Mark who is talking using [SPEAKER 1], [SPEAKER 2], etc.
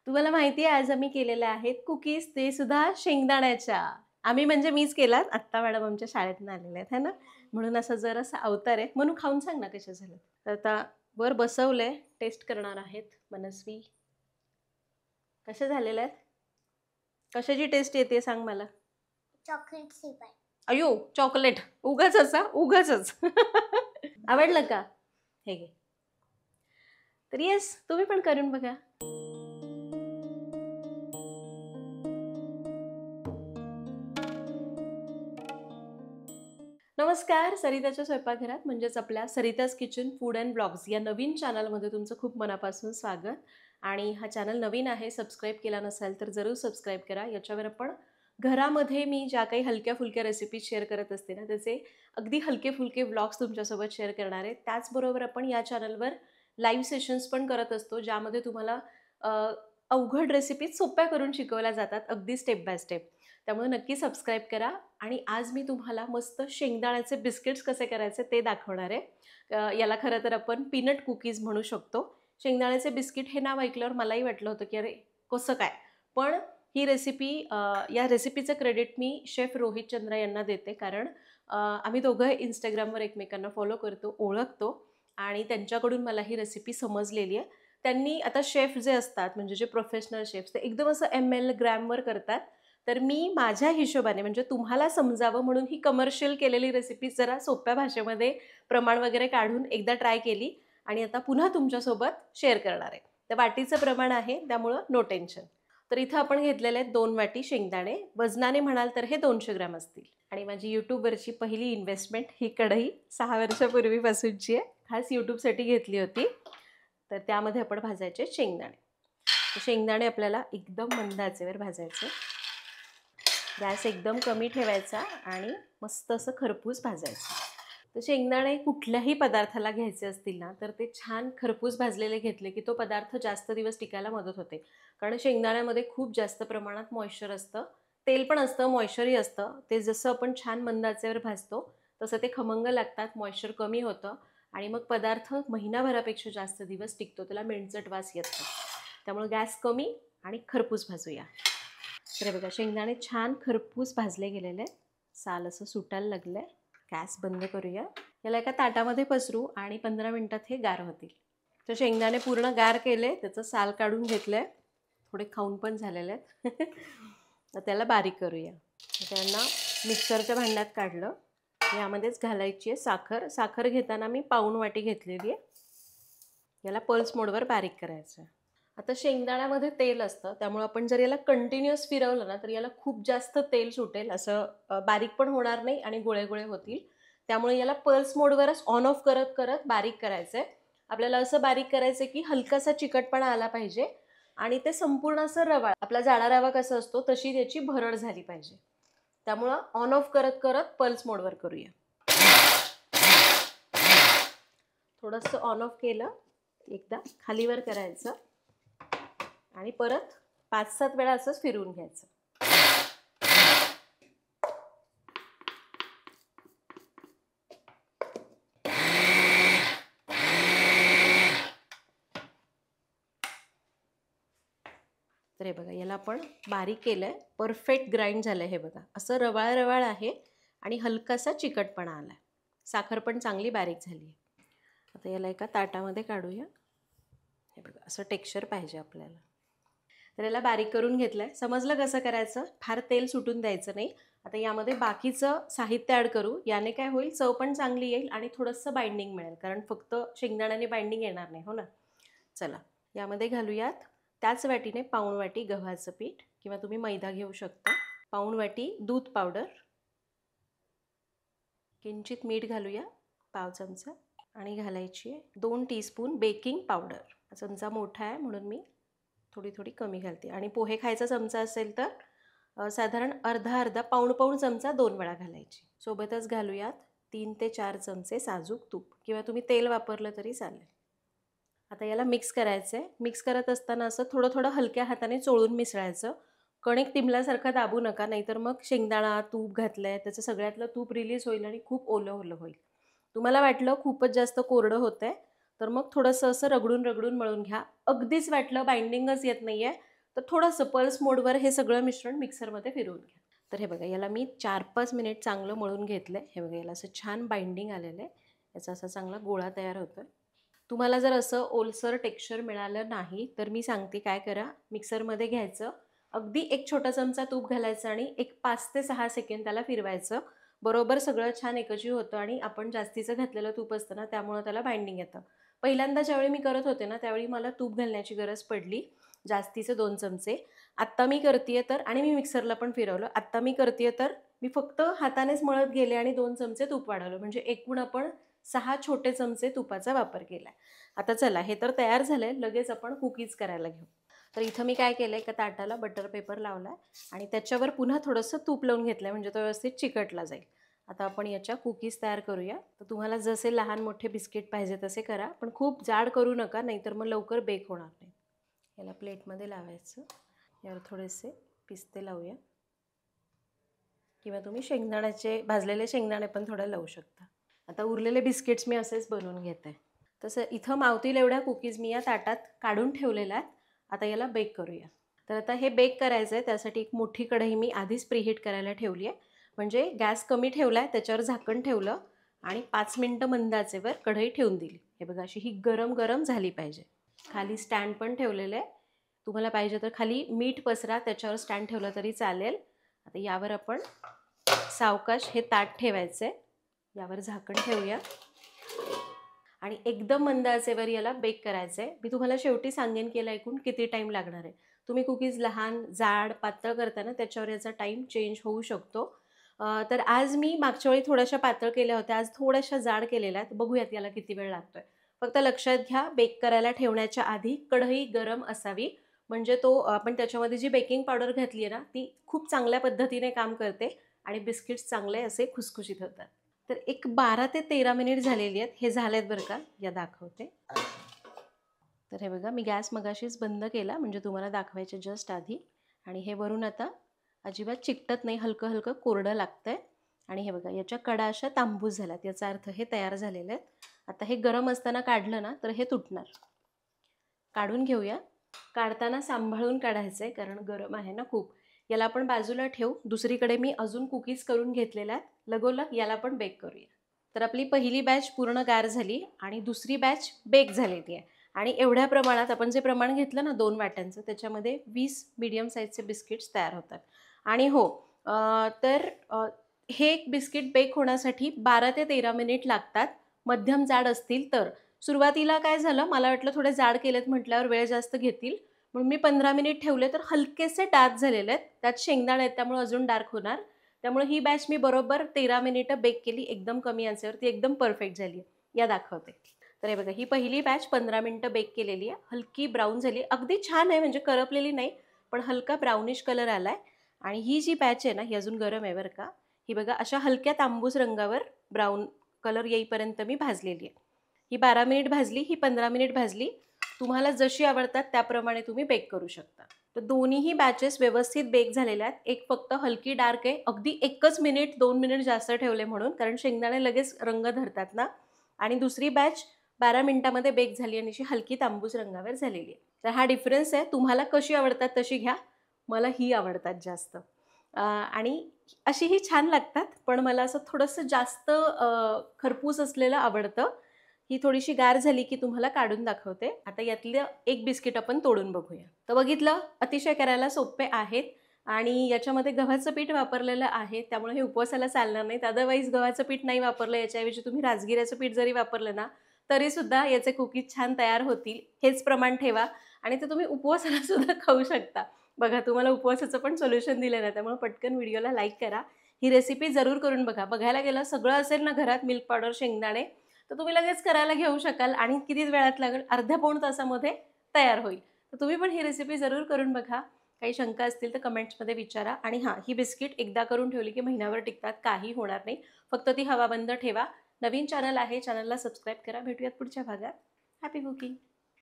[SPEAKER 1] तुम्हाला माहिती आहे आज आम्ही केलेल्या आहेत कुकीज, ते सुद्धा शेंगदाण्याच्या. आम्ही म्हणजे मीच केलात. आत्ता मॅडम आमच्या शाळेतून आलेल्या आहेत है ना, म्हणून असं जरासा अवतार आहे. म्हणून खाऊन सांग ना कसे झाले. तर आता वर बसवलंय, टेस्ट करणार आहेत मनस्वी. कसे झालेले आहेत? कशाची टेस्ट येते सांग मला.
[SPEAKER 2] चॉकलेट सिप आहे.
[SPEAKER 1] अयो चॉकलेट, उगाच उगाच. आवडलं का? हे घे. तर येस, तुम्ही पण करून बघा. नमस्कार, सरिताच्या स्वयंपाकघरात म्हणजेच आपल्या Sarita's kitchen food and blogs या नवीन चॅनलमध्ये तुमचं खूप मनापासून स्वागत. आणि हा चॅनल नवीन आहे, सबस्क्राईब केला नसेल तर जरूर सबस्क्राईब करा. याच्यावर आपण घरामध्ये मी ज्या काही हलक्या फुलक्या रेसिपीज शेअर करत असते ना, त्याचे अगदी हलके फुलके ब्लॉग्स तुमच्यासोबत शेअर करणार आहे. त्याचबरोबर आपण या चॅनलवर लाईव्ह सेशन्स पण करत असतो, ज्यामध्ये तुम्हाला अवघड रेसिपीज सोप्या करून शिकवल्या जातात, अगदी स्टेप बाय स्टेप. त्यामुळे नक्की सबस्क्राईब करा. आणि आज मी तुम्हाला मस्त शेंगदाण्याचे बिस्किट्स कसे करायचे ते दाखवणार आहे. याला खरं तर आपण पीनट कुकीज म्हणू शकतो. शेंगदाण्याचे बिस्किट हे नाव ऐकल्यावर मलाही वाटलं होतं की अरे कसं काय, पण ही रेसिपी, या रेसिपीचं क्रेडिट मी शेफ रोहित चंद्रा यांना देते. कारण आम्ही दोघं इंस्टाग्रामवर एकमेकांना फॉलो करतो, ओळखतो आणि त्यांच्याकडून मला ही रेसिपी समजलेली आहे. त्यांनी आता शेफ जे असतात म्हणजे जे प्रोफेशनल शेफ्स, ते एकदम असं ml ग्रॅमवर करतात. तर मी माझ्या हिशोबाने म्हणजे तुम्हाला समजावं म्हणून ही कमर्शियल केलेली रेसिपी जरा सोप्या भाषेमध्ये प्रमाण वगैरे काढून एकदा ट्राय केली आणि आता पुन्हा तुमच्यासोबत शेअर करणार आहे. त्या वाटीचं प्रमाण आहे, त्यामुळं नो टेन्शन. तर इथं आपण घेतलेले आहेत 2 वाटी शेंगदाणे. वजनाने म्हणाल तर हे 200 ग्रॅम असतील. आणि माझी यूट्यूबवरची पहिली इन्व्हेस्टमेंट ही कढई 6 वर्षापूर्वीपासूनची आहे. खास यूट्यूबसाठी घेतली होती. तर त्यामध्ये आपण भाजायचे शेंगदाणे. शेंगदाणे आपल्याला एकदम मंद आचेवर भाजायचे. गॅस एकदम कमी ठेवायचा आणि मस्त असं खरपूस भाजायचं. तर शेंगदाणे कुठल्याही पदार्थाला घ्यायचे असतील ना, तर ते छान खरपूस भाजलेले घेतले की तो पदार्थ जास्त दिवस टिकायला मदत होते. कारण शेंगदाण्यामध्ये खूप जास्त प्रमाणात मॉइश्चर असतं, तेल पण असतं, मॉइश्चरही असतं. ते जसं आपण छान मंद आचेवर भाजतो तसं ते खमंग लागतात, मॉइश्चर कमी होतं आणि मग पदार्थ महिनाभरापेक्षा जास्त दिवस टिकतो, त्याला मेणचट वास येत नाही. त्यामुळे गॅस कमी आणि खरपूस भाजूया. तर बघा शेंगदाणे छान खरपूस भाजले गेलेले आहेत, साल असं सुटायला लागलं आहे. गॅस बंद करूया. याला एका ताटामध्ये पसरू आणि 15 मिनटात हे गार होतील. तर शेंगदाणे पूर्ण गार केले, त्याचं साल काढून घेतलं आहे, थोडे खाऊन पण झालेले आहेत. तर त्याला बारीक करूया. त्यांना मिक्सरच्या भांड्यात काढलं. यामध्येच घालायची आहे साखर. साखर घेताना मी पाऊण वाटी घेतलेली आहे. याला पल्स मोडवर बारीक करायचं आहे. आता शेंगदाण्यामध्ये तेल असतं, त्यामुळे आपण जर याला कंटिन्युअस फिरवलं ना तर याला खूप जास्त तेल सुटेल, असं बारीक पण होणार नाही आणि गोळे गोळे होतील. त्यामुळे याला पल्स मोडवरच ऑन ऑफ करत करत बारीक करायचं आहे. आपल्याला असं बारीक करायचं आहे की हलकासा चिकटपणा आला पाहिजे आणि ते संपूर्ण असं रवाळ, आपला जाडा रवा कसा असतो तशी त्याची भरड झाली पाहिजे. त्यामुळं ऑन ऑफ करत करत पल्स मोडवर करूया. थोडंसं ऑन ऑफ केलं, एकदा खालीवर करायचं आणि परत 5-7 वेळा असंच फिरवून घ्यायचं. तर हे बघा, याला आपण बारीक केलं आहे, परफेक्ट ग्राइंड झालं आहे. हे बघा असं रवाळ रवाळ आहे आणि हलकासा चिकटपणा आला आहे. साखर पण चांगली बारीक झाली आहे. आता याला एका ताटामध्ये काढूया. हे बघा असं टेक्स्चर पाहिजे आपल्याला. तर याला बारीक करून घेतलं आहे. समजलं कसं करायचं? फार तेल सुटून द्यायचं नाही. आता यामध्ये बाकीचं साहित्य ॲड करू. याने काय होईल, चव पण चांगली येईल आणि थोडंसं बाइंडिंग मिळेल, कारण फक्त शेंगदाण्याने बाइंडिंग येणार नाही, हो ना. चला यामध्ये घालूयात त्याच वाटीने पाऊण वाटी गव्हाचं पीठ, किंवा तुम्ही मैदा घेऊ शकता. पाऊण वाटी दूध पावडर, किंचित मीठ घालूया, पाव चमचा, आणि घालायची आहे 2 टीस्पून बेकिंग पावडर. चमचा मोठा आहे म्हणून मी थोडी थोडी कमी घालते. आणि पोहे खायचा चमचा असेल तर साधारण अर्धा पाऊण चमचा 2 वेळा घालायची. सोबतच घालूयात 3 ते 4 चमचे साजूक तूप, किंवा तुम्ही तेल वापरलं तरी चालेल. आता याला मिक्स करायचं आहे. मिक्स करत असताना असं थोडं थोडं हलक्या हाताने चोळून मिसळायचं. कणिक तिंबल्यासारखं दाबू नका, नाहीतर मग शेंगदाणा तूप घातलं आहे त्याचं सगळ्यातलं तूप रिलीज होईल आणि खूप ओलं ओलं होईल. तुम्हाला वाटलं खूपच जास्त कोरडं होतं आहे तर मग थोडंसं असं रगडून रगडून मळून घ्या. अगदीच वाटलं बाइंडिंगच येत नाही आहे तर थोडंसं पल्स मोडवर हे सगळं मिश्रण मिक्सरमध्ये फिरवून घ्या. तर हे बघा, याला मी 4-5 मिनिट चांगलं मळून घेतलं आहे. हे बघा, याला असं छान बाइंडिंग आलेलं आहे. याचा असा चांगला गोळा तयार होतो आहे. तुम्हाला जर असं ओलसर टेक्स्चर मिळालं नाही तर मी सांगते काय करा, मिक्सरमध्ये घ्यायचं, अगदी एक छोटा चमचा तूप घालायचं आणि एक 5 ते 6 सेकंद त्याला फिरवायचं. बरोबर सगळं छान एकजीव होतं आणि आपण जास्तीचं घातलेलं तूप असतं ना, त्यामुळं त्याला बाइंडिंग येतं. पहिल्यांदा ज्यावेळी मी करत होते ना, त्यावेळी मला तूप घालण्याची गरज पडली, जास्तीचे 2 चमचे. आत्ता मी करते तर, आणि मी मिक्सरला पण फिरवलं, आत्ता मी करते तर मी फक्त हातानेच मळत गेले आणि 2 चमचे तूप वाढवलं, म्हणजे एकूण आपण 6 छोटे चमचे तुपाचा वापर केला आहे. आता चला, हे तर तयार झालं आहे, लगेच आपण कुकीज करायला घेऊ. तर इथं मी काय केलं आहे, एका ताटाला बटर पेपर लावला आहे आणि त्याच्यावर पुन्हा थोडंसं तूप लावून घेतलं आहे, म्हणजे तो व्यवस्थित चिकटला जाईल. आता आपण याच्या कुकीज तयार करूया. तर तुम्हाला जसे लहान मोठे बिस्किट पाहिजे तसे करा, पण खूप जाड करू नका, नाहीतर मग लवकर बेक होणार नाही. याला प्लेटमध्ये लावायचं, यावर थोडेसे पिस्ते लावूया, किंवा तुम्ही शेंगदाण्याचे भाजलेले शेंगदाणे पण थोडे लावू शकता. आता उरलेले बिस्किट्स मी असेच बनवून घेते. तसं इथं मावतील एवढ्या कुकीज मी या ताटात काढून ठेवलेल्या आहेत. आता याला बेक करूया. तर आता हे बेक करायचं आहे, त्यासाठी एक मोठी कढई मी आधीच प्रीहीट करायला ठेवली आहे. म्हणजे गॅस कमी ठेवला आहे, त्याच्यावर झाकण ठेवलं आणि 5 मिनटं मंद आचेवर कढई ठेवून दिली. हे बघा, अशी ही गरम गरम झाली पाहिजे. खाली स्टँड पण ठेवलेलं आहे, तुम्हाला पाहिजे तर खाली मीठ पसरा, त्याच्यावर स्टँड ठेवलं तरी चालेल. आता यावर आपण सावकाश हे ताट ठेवायचं आहे, यावर झाकण ठेवूया आणि एकदम मंद आचेवर याला बेक करायचं आहे. मी तुम्हाला शेवटी सांगेन की याला एकूण किती टाईम लागणार आहे. तुम्ही कुकीज लहान, जाड, पातळ करताना त्याच्यावर याचा टाईम चेंज होऊ शकतो. तर आज मी मागच्या वेळी थोड्याशा पातळ केल्या होत्या, आज थोड्याशा जाड केलेल्या आहेत. बघूयात याला किती वेळ लागतोय. फक्त लक्षात घ्या, बेक करायला ठेवण्याच्या आधी कढई गरम असावी, म्हणजे तो आपण त्याच्यामध्ये जी बेकिंग पावडर घातली आहे ना, ती खूप चांगल्या पद्धतीने काम करते आणि बिस्किट्स चांगले असे खुसखुशीत होतात. तर एक 12 ते 13 मिनिट झालेली आहेत. हे झालेत बरं का, या दाखवते. तर हे बघा, मी गॅस मगाशीच बंद केला, म्हणजे तुम्हाला दाखवायचे जस्ट आधी. आणि हे वरून आता अजिबात चिकटत नाही, हलकं हलकं कोरडं लागतंय. आणि हे बघा, याच्या कडा अशा तांबूस झाल्यात, याचा अर्थ हे तयार झालेले आहेत. आता हे गरम असताना काढलं ना तर हे तुटणार. काढून घेऊया. काढताना सांभाळून काढायचं आहे, कारण गरम आहे ना खूप. याला आपण बाजूला ठेवू. दुसरीकडे मी अजून कुकीज करून घेतलेल्या आहेत, लगोलग याला पण बेक करूया. तर आपली पहिली बॅच पूर्ण गार झाली आणि दुसरी बॅच बेक झालेली आहे. आणि एवढ्या प्रमाणात आपण जे प्रमाण घेतलं ना 2 वाट्यांचं, त्याच्यामध्ये 20 मीडियम साईजचे बिस्किट्स तयार होतात. आणि हो, हे एक बिस्किट बेक होण्यासाठी 12 ते 13 मिनिट लागतात, मध्यम जाड असतील तर. सुरुवातीला काय झालं, मला वाटलं थोडे जाड केलेत म्हटल्यावर वेळ जास्त घेतील, म्हणून मी 15 मिनिट ठेवले, तर हलकेसे डार्क झालेले आहेत. त्यात शेंगदाणे आहेत, त्यामुळे अजून डार्क होणार. त्यामुळे ही बॅच मी बरोबर 13 मिनिटं बेक केली, एकदम कमी आचेवर. ती एकदम परफेक्ट झाली आहे. या दाखवते. तर हे बघा, ही पहिली बॅच 15 मिनिटं बेक केलेली आहे. हलकी ब्राऊन झाली, अगदी छान आहे, म्हणजे करपलेली नाही, पण हलका ब्राउनिश कलर आला आहे. आणि ही जी बॅच आहे ना, ही अजून गरम आहे बरं का. ही बघा, अशा हलक्या तांबूस रंगावर ब्राऊन कलर येईपर्यंत मी भाजलेली आहे. ही 12 मिनिट भाजली, ही 15 मिनिट भाजली. तुम्हाला जशी आवडतात त्याप्रमाणे तुम्ही बेक करू शकता. तर दोन्हीही बॅचेस व्यवस्थित बेक झालेल्या आहेत. एक फक्त हलकी डार्क आहे, अगदी 1 मिनिट 2 मिनिट जास्त ठेवले म्हणून, कारण शेंगदाणे लगेच रंग धरतात ना. आणि दुसरी बॅच 12 मिनिटामध्ये बेक झाली आणि अशी हलकी तांबूस रंगावर झालेली आहे. तर हा डिफरन्स आहे. तुम्हाला कशी आवडतात तशी घ्या, मला ही आवडतात जास्त. आणि अशीही छान लागतात, पण मला असं थोडंसं जास्त खरपूस असलेलं आवडतं. ही थोडीशी गार झाली की तुम्हाला काढून दाखवते. आता यातलं एक बिस्किट आपण तोडून बघूया. तर बघितलं, अतिशय करायला सोपे आहेत आणि याच्यामध्ये गव्हाचं पीठ वापरलेलं आहे, त्यामुळे हे उपवासाला चालणार नाहीत. अदरवाईज गव्हाचं पीठ नाही वापरलं, याच्याऐवजी तुम्ही राजगिऱ्याचं पीठ जरी वापरलं ना, तरीसुद्धा याचे कुकीज छान तयार होतील. हेच प्रमाण ठेवा आणि ते तुम्ही उपवासाला सुद्धा खाऊ शकता. बघा, तुम्हाला उपवासाचं पण सोल्युशन दिलं ना, त्यामुळे पटकन व्हिडिओला लाईक करा. ही रेसिपी जरूर करून बघा. बघायला गेलं सगळं असेल ना घरात, मिल्क पावडर, शेंगदाणे, तर तुम्ही लगेच करायला घेऊ शकाल आणि कितीच वेळात लागेल, अर्ध्या पाऊण तासामध्ये तयार होईल. तर तुम्ही पण ही रेसिपी जरूर करून बघा. काही शंका असतील तर कमेंट्समध्ये विचारा. आणि हां, ही बिस्किट एकदा करून ठेवली की महिनाभर टिकतात, काही होणार नाही. फक्त ती हवाबंद ठेवा. नवीन चॅनल आहे, चॅनलला सबस्क्राईब करा. भेटूयात पुढच्या भागात. Happy cooking.